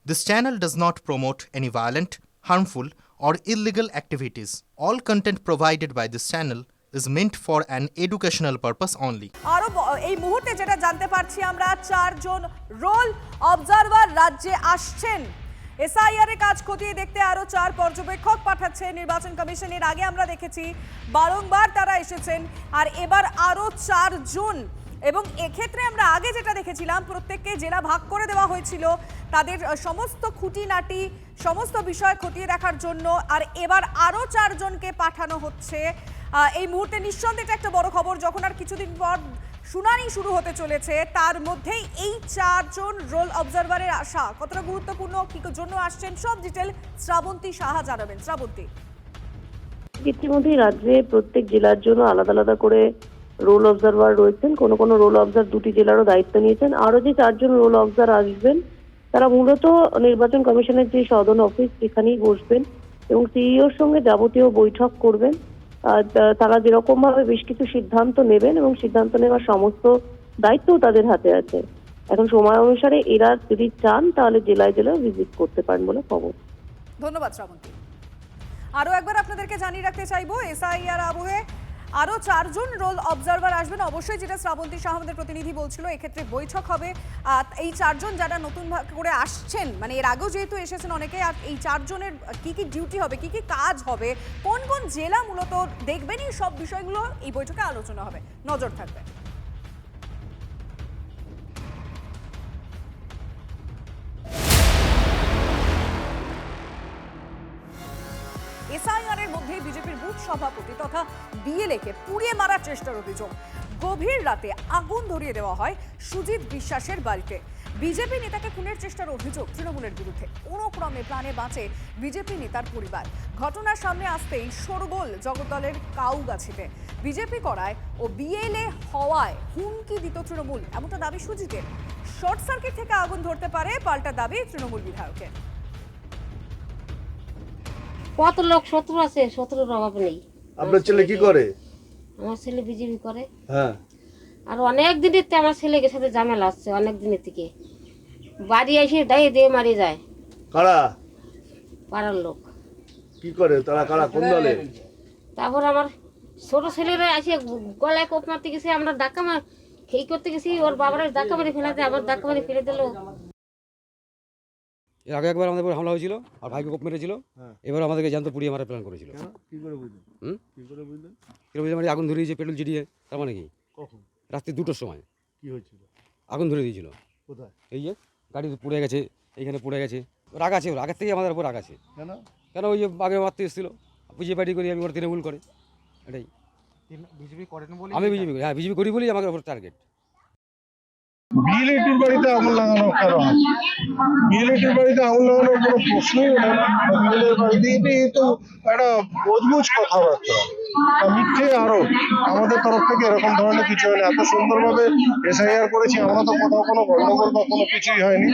This channel does not promote any violent, harmful, or illegal activities. All content provided by this channel is meant for an educational purpose only. আরো এই মুহূর্তে যেটা জানতে পারছি আমরা, 4 জন roll observer রাজ্যে আসছেন। এসআইআর এর কাজ খতিয়ে দেখতে আরো 4 পর্যবেক্ষক পাঠাচ্ছে নির্বাচন কমিশন। এর আগে আমরা দেখেছি বারংবার তারা এসেছেন, আর এবার আরো 4 জন। এবং এক্ষেত্রে আমরা আগে যেটা দেখেছিলাম, প্রত্যেককে জেলা ভাগ করে দেওয়া হয়েছিল তাদের সমস্ত খুঁটিনাটি সমস্ত বিষয় খতিয়ে দেখার জন্য, আর এবার আরো 4 জনকে পাঠানো হচ্ছে। এই মুহূর্তে নিঃসন্দেহে এটা একটা বড় খবর। যখন আর কিছুদিন পর শুনানি শুরু হতে চলেছে, তার মধ্যেই এই 4 জন রোল অবজারভারের আসা কতটা গুরুত্বপূর্ণ, কি জন্য আসছেন, সব ডিটেল শ্রাবন্তী সাহা জানাবেন। শ্রাবন্তী, ইতিমধ্যে রাজ্যে প্রত্যেক জেলার জন্য আলাদা আলাদা করে রোল অবজারভার রয়েছেন। কোন কোন রোল অবজারভার দুটি জেলারও দায়িত্ব নিয়েছেন। আরো যে 4 জন রোল অবজারভার আসবেন, তারা মূলত নির্বাচন কমিশনের যে সদন অফিস সেখানেই বসবেন এবং সিইওর সঙ্গে যাবতীয় বৈঠক করবেন। তারা যেরকম ভাবে বেশ কিছু সিদ্ধান্ত নেবেন এবং সিদ্ধান্ত নেওয়ার সমস্ত দায়িত্বও তাদের হাতে আছে। এখন সময় অনুসারে এরা যদি চান তাহলে জেলায় জেলায় ভিজিট করতে পারেন বলে খবর। ধন্যবাদ শ্রাবন্তী। আরো একবার আপনাদেরকে জানিয়ে রাখতে চাইবো, এসআইআর আবহে আরো 4 জন রোল অবজারভার আসবেন। অবশ্যই যেটা শ্রাবন্তী শাহ আমাদের প্রতিনিধি বলছিল, এক্ষেত্রে বৈঠক হবে। এই 4 জন যারা নতুন করে আসছেন, মানে এর আগেও যেহেতু এসেছেন অনেকে, আর এই 4 জনের কি কি ডিউটি হবে, কি কি কাজ হবে, কোন কোন জেলা মূলত দেখবেন, এই সব বিষয়গুলো এই বৈঠকে আলোচনা হবে। নজর থাকবে। এসআইআর এর মধ্যে বিজেপির বুথ সভাপতি তথা বিএলএকে পুড়িয়ে মারার চেষ্টার অভিযোগ। গভীর রাতে আগুন ধরিয়ে দেওয়া হয় সুজিত বিশ্বাসের বাড়িতে। বিজেপি নেতাকে খুনের চেষ্টার অভিযোগ তৃণমূলের বিরুদ্ধে। কোনো ক্রমে প্রাণে বাঁচে বিজেপি নেতার পরিবার। ঘটনার সামনে আসতেই শোরগোল জগদ্দলের কাউগাছিতে। বিজেপি করায় ও বিএলএ হওয়ায় হুমকি দিত তৃণমূল, এমনটা দাবি সুজিতের। শর্ট সার্কিট থেকে আগুন ধরতে পারে, পাল্টা দাবি তৃণমূল বিধায়কের। কত লোক শত্রু আছে, শত্রুর অভাব নেই। আপনার ছেলে কি করে? আমার ছেলে বিজেপি করে। হ্যাঁ, আর অনেক দিনের থেকে আমার ছেলেকে সাথে ঝামেলা আসছে, অনেক দিনের থেকে। বাড়ি এসে দাঁড়িয়ে দিয়ে মারি যায়। কারা? পাড়ার লোক। কি করে তারা? কারা? কোন দলে? তারপর আমার ছোট ছেলেরা এসে গলায় কোপ মারতে গেছে, আমরা ধাক্কা মার খেই করতে গেছি, ওর বাবার ধাক্কা মারি ফেলে দেয়, আবার ধাক্কা মারি ফেলে দিল। এর আগে একবার আমাদের উপর হামলা হয়েছিল আর ভাইকে কোপ মেরেছিল। এবার আমাদেরকে জ্যান্ত পুড়িয়ে মারার প্ল্যান করেছিল। কি করে বুঝলেন? কি করে বুঝলেন? মানে আগুন ধরিয়েছে পেট্রোল চিটিয়ে। তার মানে কি? কখন? রাত্রি 2টোর সময় কি হয়েছিল? আগুন ধরে দিয়েছিল। কোথায়? এই যে গাড়ি পুড়ে গেছে, এইখানে পুড়ে গেছে। রাগ আছে, ওর আগের থেকে আমাদের উপর রাগ আছে। কেন? কেন? ওই যে আগে মারতে এসেছিল, বিজেপি পার্টি করি আমি, ওর তৃণমূল করে। এটাই। বিজেপি করেন বলে আমি বিজেপি করি, হ্যাঁ বিজেপি করি বলি আমাকে ওপর টার্গেট। বিএলএটির বাড়িতে আগুন লাগানো কেন আছে? বিএলএটির বাড়িতে আগুন লাগানোর কোনো প্রশ্নই ওঠে না। বিএলএর বাড়িতে এটাই তো একটা বজবুজ কথাবার্তা, মিথ্যে আরো। আমাদের তরফ থেকে এরকম ধরনের কিছু হয়নি। এত সুন্দরভাবে এসআইআর করেছি আমরা, তো কোথাও কোনো গন্ডগোল বা কোনো কিছুই হয়নি।